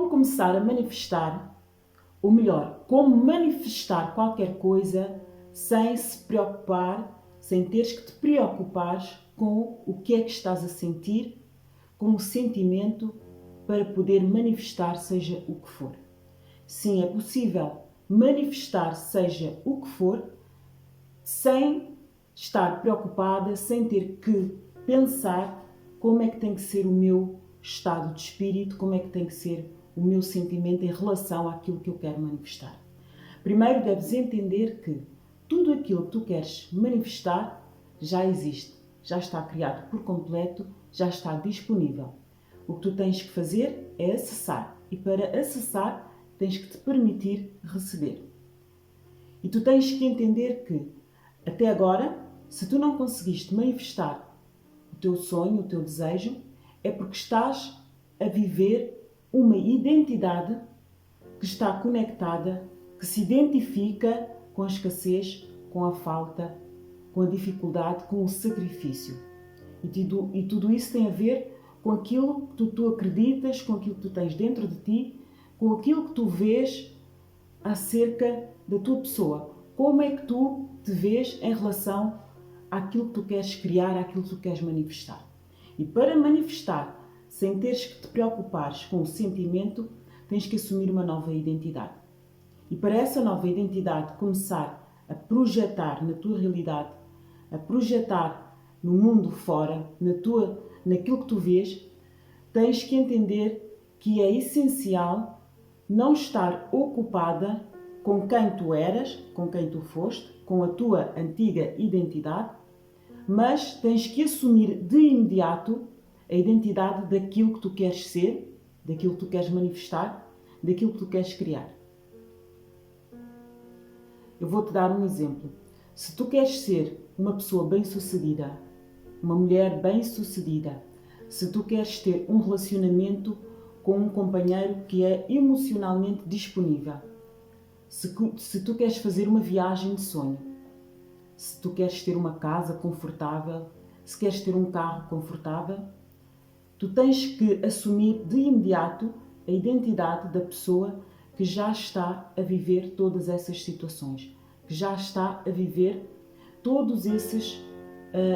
como começar a manifestar, ou melhor, como manifestar qualquer coisa sem se preocupar, sem teres que te preocupares com o que é que estás a sentir, com o sentimento para poder manifestar seja o que for. Sim, é possível manifestar seja o que for sem estar preocupada, sem ter que pensar como é que tem que ser o meu estado de espírito, como é que tem que ser o meu sentimento em relação àquilo que eu quero manifestar. Primeiro deves entender que tudo aquilo que tu queres manifestar já existe, já está criado por completo, já está disponível. O que tu tens que fazer é acessar, e para acessar tens que te permitir receber. E tu tens que entender que, até agora, se tu não conseguiste manifestar o teu sonho, o teu desejo, é porque estás a viver uma identidade que está conectada, que se identifica com a escassez, com a falta, com a dificuldade, com o sacrifício. E tudo isso tem a ver com aquilo que tu acreditas, com aquilo que tu tens dentro de ti, com aquilo que tu vês acerca da tua pessoa. Como é que tu te vês em relação àquilo que tu queres criar, àquilo que tu queres manifestar. E para manifestar, sem teres que te preocupares com o sentimento, tens que assumir uma nova identidade. E para essa nova identidade começar a projetar na tua realidade, a projetar no mundo fora, naquilo que tu vês, tens que entender que é essencial não estar ocupada com quem tu eras, com quem tu foste, com a tua antiga identidade, mas tens que assumir de imediato a identidade daquilo que tu queres ser, daquilo que tu queres manifestar, daquilo que tu queres criar. Eu vou-te dar um exemplo. Se tu queres ser uma pessoa bem-sucedida, uma mulher bem-sucedida, se tu queres ter um relacionamento com um companheiro que é emocionalmente disponível, se tu queres fazer uma viagem de sonho, se tu queres ter uma casa confortável, se queres ter um carro confortável, tu tens que assumir de imediato a identidade da pessoa que já está a viver todas essas situações, que já está a viver todos esses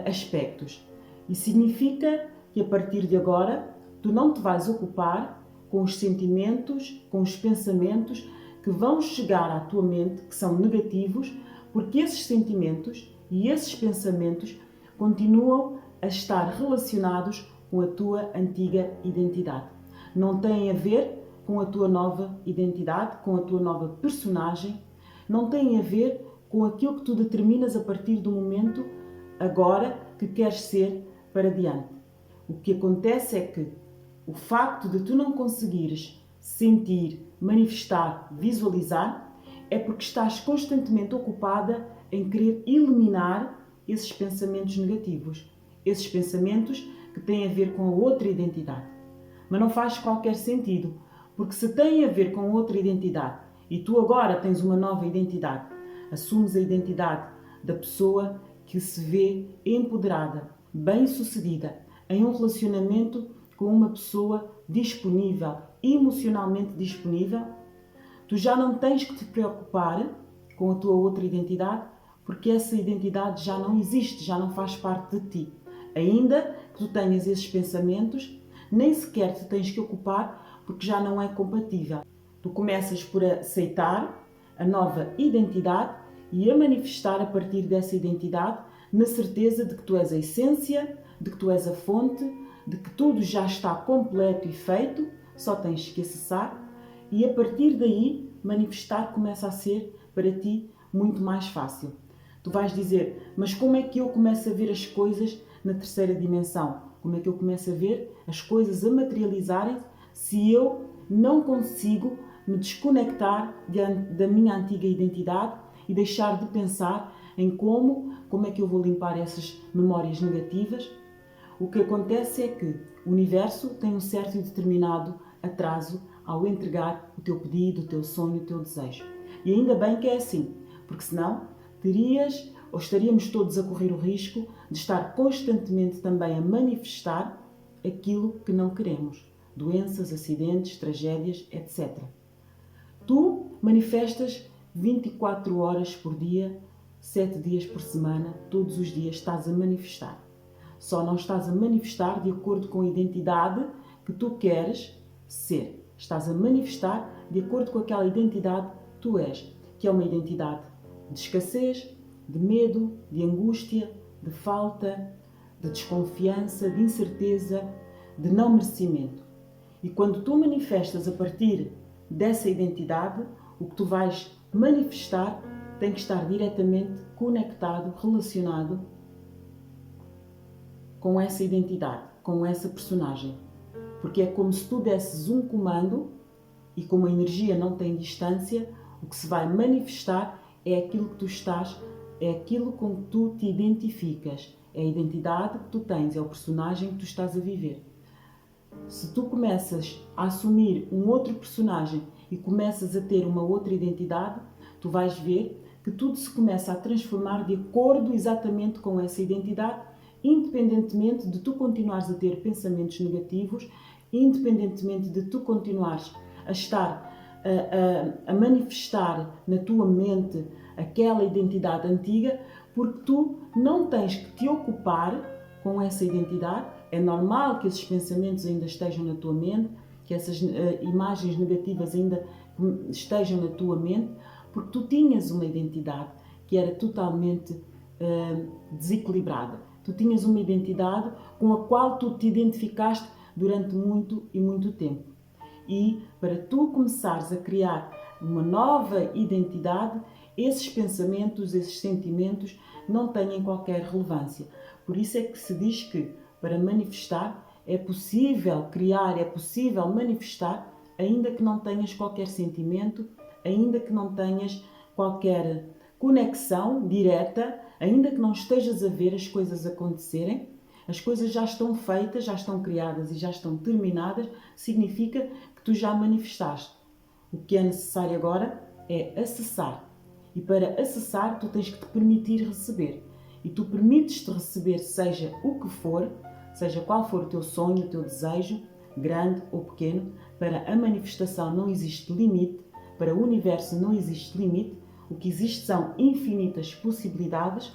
aspectos. E significa que a partir de agora tu não te vais ocupar com os sentimentos, com os pensamentos que vão chegar à tua mente, que são negativos, porque esses sentimentos e esses pensamentos continuam a estar relacionados com a tua antiga identidade. Não têm a ver com a tua nova identidade, com a tua nova personagem, não têm a ver com aquilo que tu determinas a partir do momento agora que queres ser para diante. O que acontece é que o facto de tu não conseguires sentir, manifestar, visualizar, é porque estás constantemente ocupada em querer eliminar esses pensamentos negativos, esses pensamentos que têm a ver com a outra identidade. Mas não faz qualquer sentido, porque se tem a ver com outra identidade e tu agora tens uma nova identidade, assumes a identidade da pessoa que se vê empoderada, bem-sucedida, em um relacionamento com uma pessoa disponível, emocionalmente disponível, tu já não tens que te preocupar com a tua outra identidade, porque essa identidade já não existe, já não faz parte de ti. Ainda que tu tenhas esses pensamentos, nem sequer te tens que ocupar, porque já não é compatível. Tu começas por aceitar a nova identidade e a manifestar a partir dessa identidade, na certeza de que tu és a essência, de que tu és a fonte, de que tudo já está completo e feito, só tens que acessar, e a partir daí manifestar começa a ser para ti muito mais fácil. Tu vais dizer, mas como é que eu começo a ver as coisas na terceira dimensão? Como é que eu começo a ver as coisas a materializarem se eu não consigo me desconectar da minha antiga identidade e deixar de pensar em como é que eu vou limpar essas memórias negativas? O que acontece é que o universo tem um certo e determinado atraso ao entregar o teu pedido, o teu sonho, o teu desejo. E ainda bem que é assim, porque senão estaríamos todos a correr o risco de estar constantemente também a manifestar aquilo que não queremos, doenças, acidentes, tragédias, etc. Tu manifestas 24 horas por dia, 7 dias por semana, todos os dias estás a manifestar. Só não estás a manifestar de acordo com a identidade que tu queres ser. Estás a manifestar de acordo com aquela identidade que tu és, que é uma identidade de escassez, de medo, de angústia, de falta, de desconfiança, de incerteza, de não merecimento. E quando tu manifestas a partir dessa identidade, o que tu vais manifestar tem que estar diretamente conectado, relacionado com essa identidade, com essa personagem. Porque é como se tu desses um comando e como a energia não tem distância, o que se vai manifestar é aquilo que tu estás, é aquilo com que tu te identificas, é a identidade que tu tens, é o personagem que tu estás a viver. Se tu começas a assumir um outro personagem e começas a ter uma outra identidade, tu vais ver que tudo se começa a transformar de acordo exatamente com essa identidade, independentemente de tu continuares a ter pensamentos negativos, independentemente de tu continuares a estar a manifestar na tua mente aquela identidade antiga, porque tu não tens que te ocupar com essa identidade. É normal que esses pensamentos ainda estejam na tua mente, que essas imagens negativas ainda estejam na tua mente, porque tu tinhas uma identidade que era totalmente desequilibrada. Tu tinhas uma identidade com a qual tu te identificaste durante muito e muito tempo. E para tu começares a criar uma nova identidade, esses pensamentos, esses sentimentos não têm qualquer relevância. Por isso é que se diz que para manifestar é possível criar, é possível manifestar, ainda que não tenhas qualquer sentimento, ainda que não tenhas qualquer conexão direta, ainda que não estejas a ver as coisas acontecerem. As coisas já estão feitas, já estão criadas e já estão terminadas, significa que tu já manifestaste. O que é necessário agora é acessar. E para acessar, tu tens que te permitir receber. E tu permites-te receber, seja o que for, seja qual for o teu sonho, o teu desejo, grande ou pequeno. Para a manifestação não existe limite, para o universo não existe limite. O que existe são infinitas possibilidades.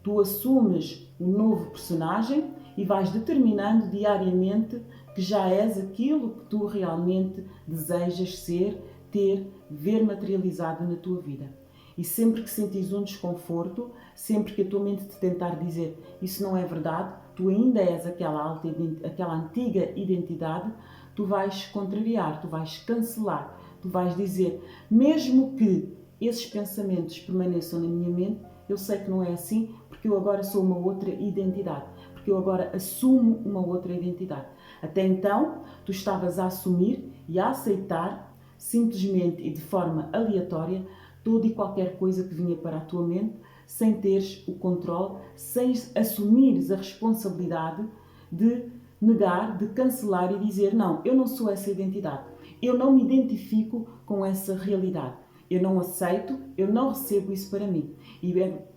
Tu assumes um novo personagem e vais determinando diariamente que já és aquilo que tu realmente desejas ser, ter, ver materializado na tua vida. E sempre que sentires um desconforto, sempre que a tua mente te tentar dizer isso não é verdade, tu ainda és aquela antiga identidade, tu vais contrariar, tu vais cancelar, tu vais dizer, mesmo que esses pensamentos permaneçam na minha mente, eu sei que não é assim, porque eu agora sou uma outra identidade, porque eu agora assumo uma outra identidade. Até então, tu estavas a assumir e a aceitar, simplesmente e de forma aleatória, toda e qualquer coisa que vinha para a tua mente, sem teres o controle, sem assumires a responsabilidade de negar, de cancelar e dizer não, eu não sou essa identidade, eu não me identifico com essa realidade. Eu não aceito, eu não recebo isso para mim.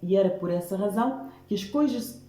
E era por essa razão que as coisas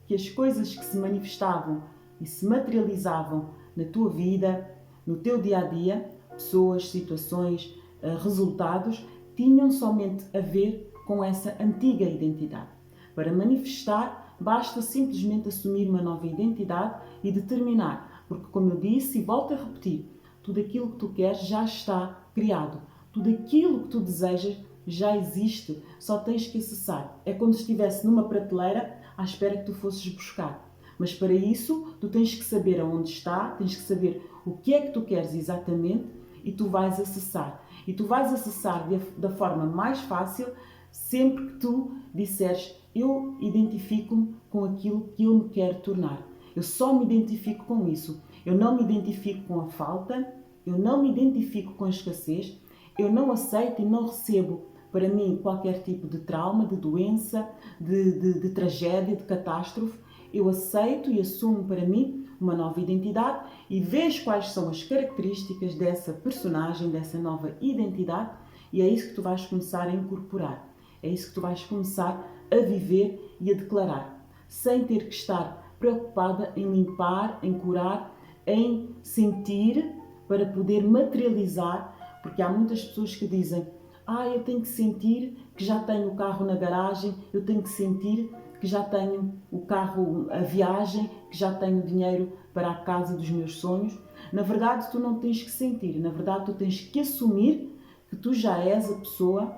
que se manifestavam e se materializavam na tua vida, no teu dia-a-dia, pessoas, situações, resultados, tinham somente a ver com essa antiga identidade. Para manifestar, basta simplesmente assumir uma nova identidade e determinar, porque como eu disse e volto a repetir, tudo aquilo que tu queres já está criado. Tudo aquilo que tu desejas já existe, só tens que acessar. É como se estivesse numa prateleira à espera que tu fosses buscar. Mas para isso, tu tens que saber aonde está, tens que saber o que é que tu queres exatamente e tu vais acessar. E tu vais acessar da forma mais fácil sempre que tu disseres eu identifico-me com aquilo que eu me quero tornar. Eu só me identifico com isso. Eu não me identifico com a falta, eu não me identifico com a escassez, eu não aceito e não recebo para mim qualquer tipo de trauma, de doença, de tragédia, de catástrofe. Eu aceito e assumo para mim uma nova identidade e vejo quais são as características dessa personagem, dessa nova identidade, e é isso que tu vais começar a incorporar. É isso que tu vais começar a viver e a declarar, sem ter que estar preocupada em limpar, em curar, em sentir para poder materializar, porque há muitas pessoas que dizem: eu tenho que sentir que já tenho o carro na garagem, eu tenho que sentir que já tenho o carro, a viagem, que já tenho dinheiro para a casa dos meus sonhos. Na verdade, tu não tens que sentir, na verdade, tu tens que assumir que tu já és a pessoa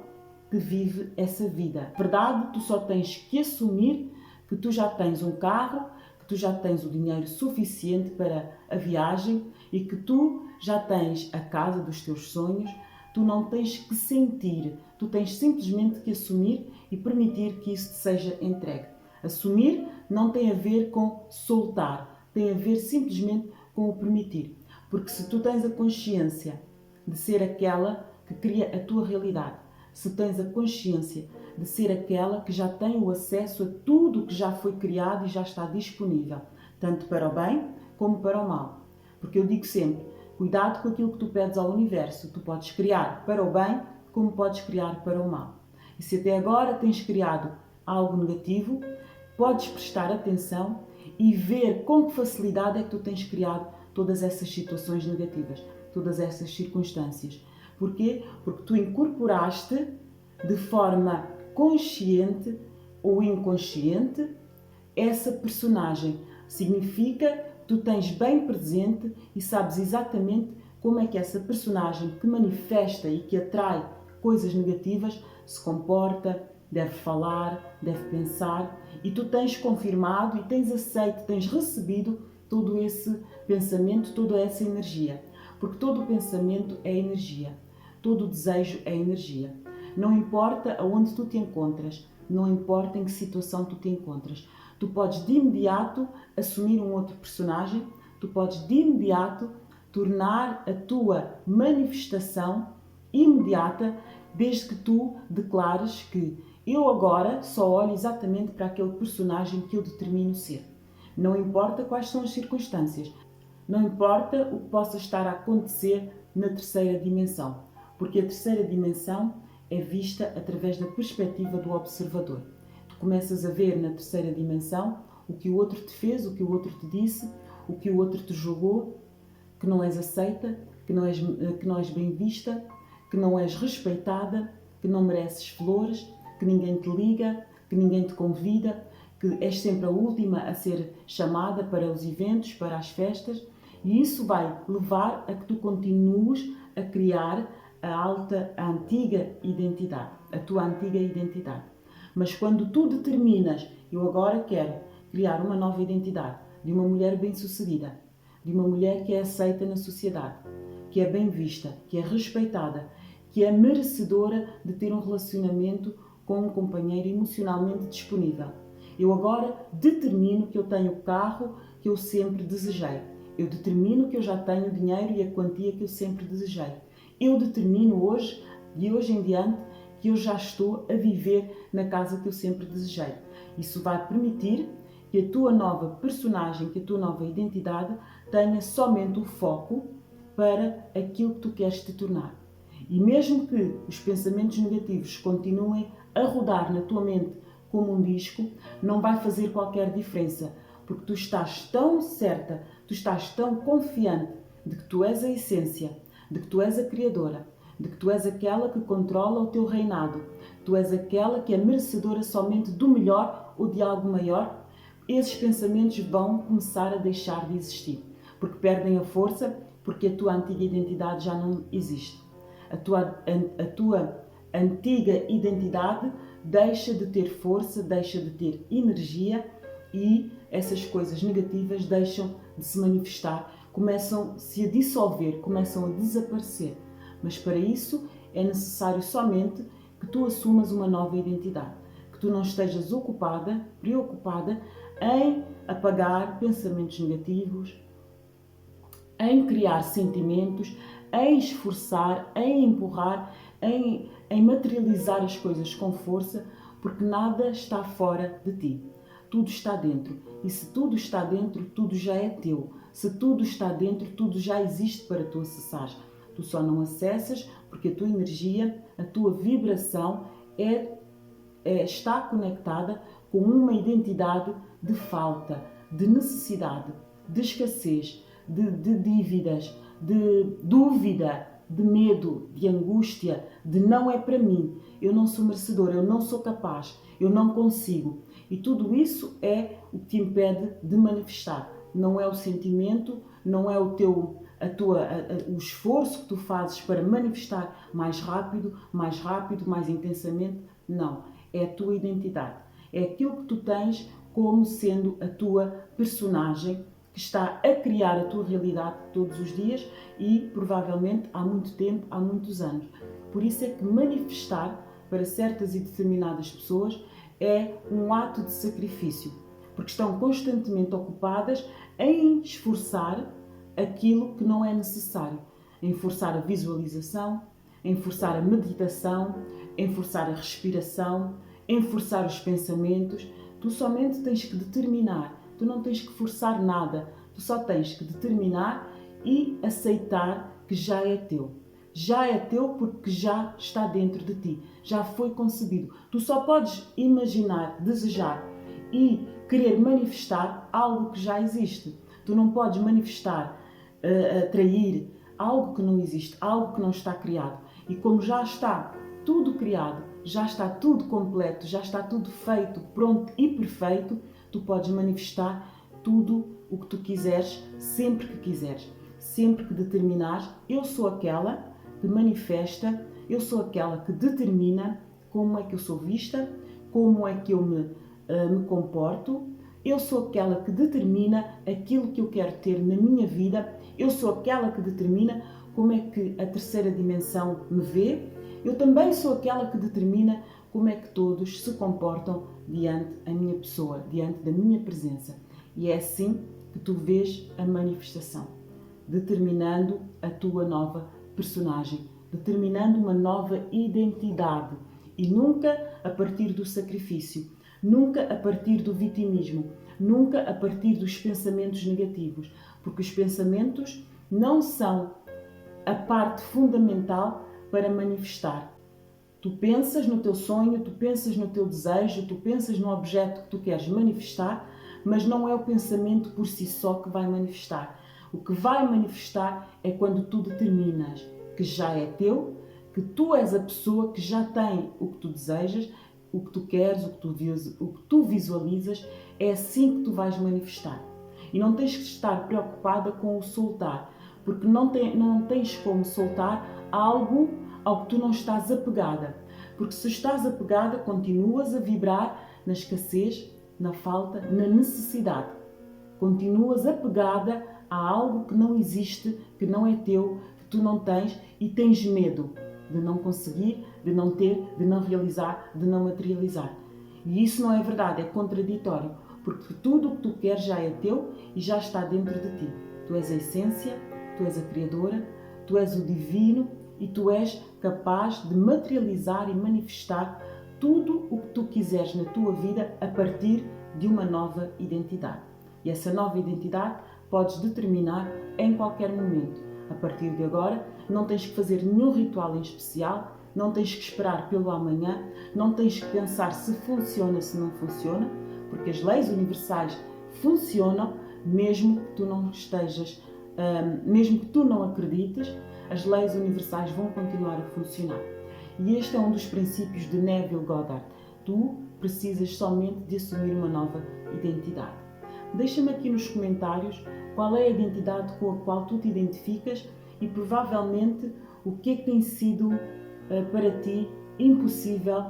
que vive essa vida. Na verdade, tu só tens que assumir que tu já tens um carro, que tu já tens o dinheiro suficiente para a viagem e que tu já tens a casa dos teus sonhos. Tu não tens que sentir, tu tens simplesmente que assumir e permitir que isso te seja entregue. Assumir não tem a ver com soltar, tem a ver simplesmente com o permitir. Porque se tu tens a consciência de ser aquela que cria a tua realidade, se tens a consciência de ser aquela que já tem o acesso a tudo o que já foi criado e já está disponível, tanto para o bem como para o mal. Porque eu digo sempre: cuidado com aquilo que tu pedes ao universo. Tu podes criar para o bem, como podes criar para o mal. E se até agora tens criado algo negativo, podes prestar atenção e ver com que facilidade é que tu tens criado todas essas situações negativas, todas essas circunstâncias. Porquê? Porque tu incorporaste de forma consciente ou inconsciente essa personagem. Significa tu tens bem presente e sabes exatamente como é que essa personagem que manifesta e que atrai coisas negativas se comporta, deve falar, deve pensar, e tu tens confirmado e tens aceito, tens recebido todo esse pensamento, toda essa energia. Porque todo o pensamento é energia, todo o desejo é energia. Não importa aonde tu te encontras, não importa em que situação tu te encontras. Tu podes de imediato assumir um outro personagem, tu podes de imediato tornar a tua manifestação imediata, desde que tu declares que eu agora só olho exatamente para aquele personagem que eu determino ser. Não importa quais são as circunstâncias, não importa o que possa estar a acontecer na terceira dimensão, porque a terceira dimensão é vista através da perspectiva do observador. Começas a ver na terceira dimensão o que o outro te fez, o que o outro te disse, o que o outro te julgou, que não és aceita, que não és bem vista, que não és respeitada, que não mereces flores, que ninguém te liga, que ninguém te convida, que és sempre a última a ser chamada para os eventos, para as festas, e isso vai levar a que tu continues a criar a antiga identidade, a tua antiga identidade. Mas quando tu determinas: eu agora quero criar uma nova identidade de uma mulher bem-sucedida, de uma mulher que é aceita na sociedade, que é bem vista, que é respeitada, que é merecedora de ter um relacionamento com um companheiro emocionalmente disponível. Eu agora determino que eu tenho o carro que eu sempre desejei. Eu determino que eu já tenho o dinheiro e a quantia que eu sempre desejei. Eu determino hoje, de hoje em diante, que eu já estou a viver na casa que eu sempre desejei. Isso vai permitir que a tua nova personagem, que a tua nova identidade tenha somente o foco para aquilo que tu queres te tornar. E mesmo que os pensamentos negativos continuem a rodar na tua mente como um disco, não vai fazer qualquer diferença, porque tu estás tão certa, tu estás tão confiante de que tu és a essência, de que tu és a criadora, de que tu és aquela que controla o teu reinado, tu és aquela que é merecedora somente do melhor ou de algo maior. Esses pensamentos vão começar a deixar de existir, porque perdem a força, porque a tua antiga identidade já não existe. A tua antiga identidade deixa de ter força, deixa de ter energia e essas coisas negativas deixam de se manifestar, começam-se a dissolver, começam a desaparecer. Mas para isso é necessário somente que tu assumas uma nova identidade, que tu não estejas ocupada, preocupada em apagar pensamentos negativos, em criar sentimentos, em esforçar, em empurrar, em materializar as coisas com força, porque nada está fora de ti. Tudo está dentro. E se tudo está dentro, tudo já é teu. Se tudo está dentro, tudo já existe para tu acessares. Tu só não acessas porque a tua energia, a tua vibração está conectada com uma identidade de falta, de necessidade, de escassez, de dívidas, de dúvida, de medo, de angústia, de não é para mim, eu não sou merecedor, eu não sou capaz, eu não consigo. E tudo isso é o que te impede de manifestar. Não é o sentimento, não é o esforço que tu fazes para manifestar mais rápido, mais intensamente. Não. É a tua identidade. É aquilo que tu tens como sendo a tua personagem que está a criar a tua realidade todos os dias e provavelmente há muito tempo, há muitos anos. Por isso é que manifestar para certas e determinadas pessoas é um ato de sacrifício, porque estão constantemente ocupadas em esforçar aquilo que não é necessário, em forçar a visualização, em forçar a meditação, em forçar a respiração, em forçar os pensamentos. Tu somente tens que determinar, tu não tens que forçar nada, tu só tens que determinar e aceitar que já é teu. Já é teu porque já está dentro de ti, já foi concebido. Tu só podes imaginar, desejar e querer manifestar algo que já existe. Tu não podes manifestar, atrair algo que não existe, algo que não está criado. E como já está tudo criado, já está tudo completo, já está tudo feito, pronto e perfeito, tu podes manifestar tudo o que tu quiseres, sempre que quiseres. Sempre que determinares, eu sou aquela que manifesta, eu sou aquela que determina como é que eu sou vista, como é que eu me comporto, eu sou aquela que determina aquilo que eu quero ter na minha vida, eu sou aquela que determina como é que a terceira dimensão me vê, eu também sou aquela que determina como é que todos se comportam diante da minha pessoa, diante da minha presença. E é assim que tu vês a manifestação, determinando a tua nova personagem, determinando uma nova identidade e nunca a partir do sacrifício, nunca a partir do vitimismo, nunca a partir dos pensamentos negativos, porque os pensamentos não são a parte fundamental para manifestar. Tu pensas no teu sonho, tu pensas no teu desejo, tu pensas no objeto que tu queres manifestar, mas não é o pensamento por si só que vai manifestar. O que vai manifestar é quando tu determinas que já é teu, que tu és a pessoa que já tem o que tu desejas, o que tu queres, o que tu visualizas, é assim que tu vais manifestar. E não tens que estar preocupada com o soltar, porque não tens como soltar algo ao que tu não estás apegada. Porque se estás apegada, continuas a vibrar na escassez, na falta, na necessidade. Continuas apegada a algo que não existe, que não é teu, que tu não tens e tens medo de não conseguir, de não ter, de não realizar, de não materializar. E isso não é verdade, é contraditório, porque tudo o que tu queres já é teu e já está dentro de ti. Tu és a essência, tu és a criadora, tu és o divino e tu és capaz de materializar e manifestar tudo o que tu quiseres na tua vida a partir de uma nova identidade. E essa nova identidade podes determinar em qualquer momento. A partir de agora, não tens que fazer nenhum ritual em especial, não tens que esperar pelo amanhã, não tens que pensar se funciona, se não funciona, porque as leis universais funcionam mesmo que tu não estejas, mesmo que tu não acredites, as leis universais vão continuar a funcionar. E este é um dos princípios de Neville Goddard. Tu precisas somente de assumir uma nova identidade. Deixa-me aqui nos comentários qual é a identidade com a qual tu te identificas e provavelmente o que é que tem sido para ti impossível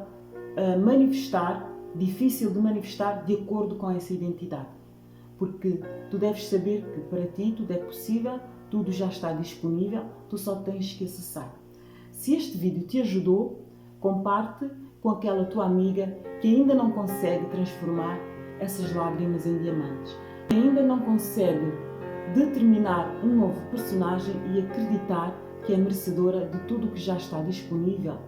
manifestar, difícil de manifestar de acordo com essa identidade. Porque tu deves saber que para ti tudo é possível, tudo já está disponível, tu só tens que acessar. Se este vídeo te ajudou, comparte com aquela tua amiga que ainda não consegue transformar essas lágrimas em diamantes, que ainda não consegue determinar um novo personagem e acreditar que é merecedora de tudo o que já está disponível.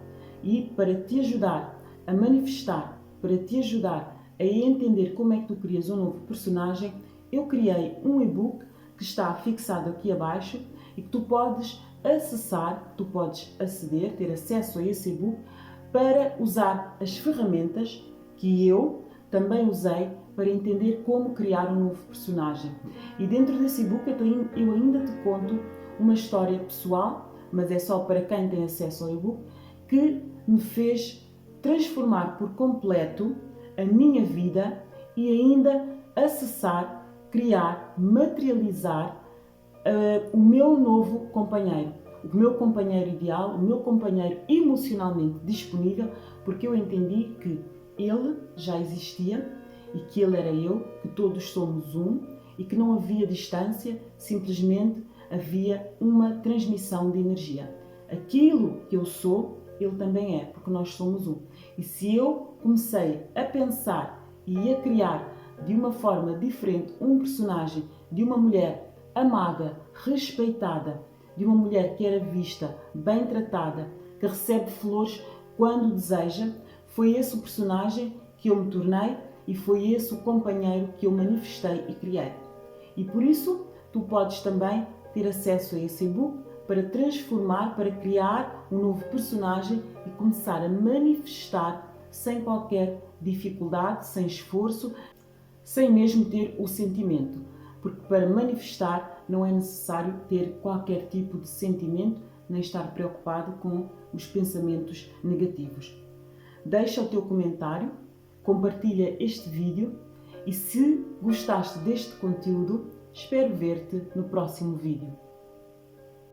E para te ajudar a manifestar, para te ajudar a entender como é que tu crias um novo personagem, eu criei um e-book que está fixado aqui abaixo e que tu podes acessar, tu podes aceder, ter acesso a esse e-book para usar as ferramentas que eu também usei para entender como criar um novo personagem. E dentro desse e-book eu ainda te conto uma história pessoal, mas é só para quem tem acesso ao e-book, que me fez transformar por completo a minha vida e ainda acessar, criar, materializar o meu novo companheiro. O meu companheiro ideal, o meu companheiro emocionalmente disponível, porque eu entendi que ele já existia e que ele era eu, que todos somos um e que não havia distância, simplesmente havia uma transmissão de energia. Aquilo que eu sou, ele também é, porque nós somos um. E se eu comecei a pensar e a criar de uma forma diferente um personagem de uma mulher amada, respeitada, de uma mulher que era vista, bem tratada, que recebe flores quando deseja, foi esse o personagem que eu me tornei e foi esse o companheiro que eu manifestei e criei. E por isso, tu podes também ter acesso a esse e-book para transformar, para criar um novo personagem e começar a manifestar sem qualquer dificuldade, sem esforço, sem mesmo ter o sentimento. Porque para manifestar não é necessário ter qualquer tipo de sentimento, nem estar preocupado com os pensamentos negativos. Deixa o teu comentário, compartilha este vídeo e se gostaste deste conteúdo, espero ver-te no próximo vídeo.